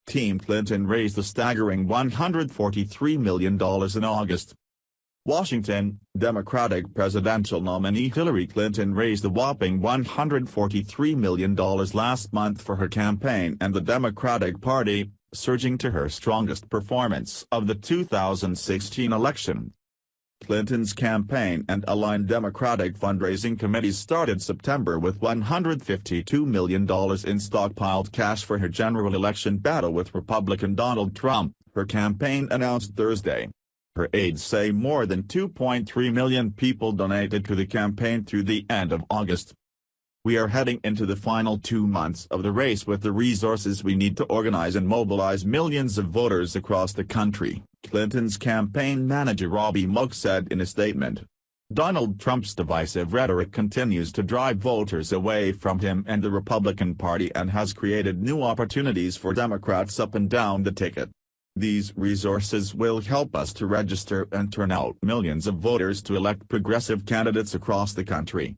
Team Clinton raised a staggering $143 million in August. Washington, Democratic presidential nominee Hillary Clinton raised a whopping $143 million last month for her campaign and the Democratic Party, surging to her strongest performance of the 2016 election. Clinton's campaign and aligned Democratic fundraising committees started September with $152 million in stockpiled cash for her general election battle with Republican Donald Trump, her campaign announced Thursday. Her aides say more than 2.3 million people donated to the campaign through the end of August. "We are heading into the final 2 months of the race with the resources we need to organize and mobilize millions of voters across the country," Clinton's campaign manager Robby Mook said in a statement. Donald Trump's divisive rhetoric continues to drive voters away from him and the Republican Party and has created new opportunities for Democrats up and down the ticket. "These resources will help us to register and turn out millions of voters to elect progressive candidates across the country."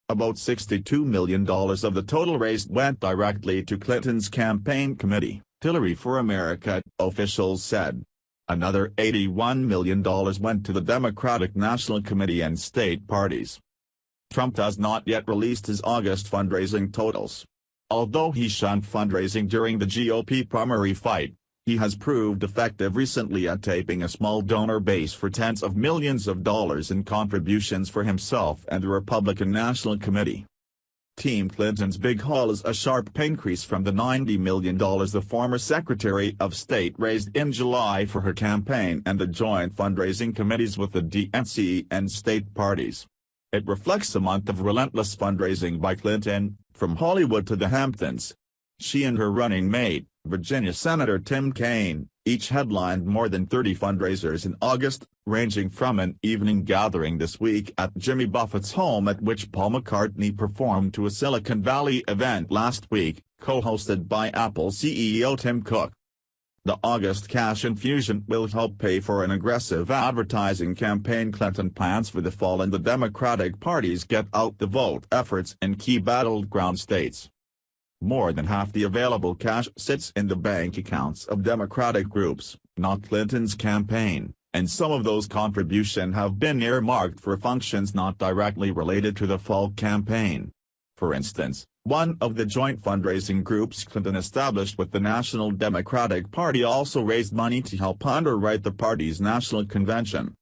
About $62 million of the total raised went directly to Clinton's campaign committee, Hillary for America, officials said. Another $81 million went to the Democratic National Committee and state parties. Trump has not yet released his August fundraising totals. Although he shunned fundraising during the GOP primary fight, he has proved effective recently at taping a small donor base for tens of millions of dollars in contributions for himself and the Republican National Committee. Team Clinton's big haul is a sharp increase from the $90 million the former Secretary of State raised in July for her campaign and the joint fundraising committees with the DNC and state parties. It reflects a month of relentless fundraising by Clinton, from Hollywood to the Hamptons. She and her running mate, Virginia Senator Tim Kaine, each headlined more than 30 fundraisers in August, ranging from an evening gathering this week at Jimmy Buffett's home at which Paul McCartney performed to a Silicon Valley event last week, co-hosted by Apple CEO Tim Cook. The August cash infusion will help pay for an aggressive advertising campaign Clinton plans for the fall and the Democratic Party's Get Out the Vote efforts in key battleground states. More than half the available cash sits in the bank accounts of Democratic groups, not Clinton's campaign, and some of those contributions have been earmarked for functions not directly related to the fall campaign. For instance, one of the joint fundraising groups Clinton established with the National Democratic Party also raised money to help underwrite the party's national convention.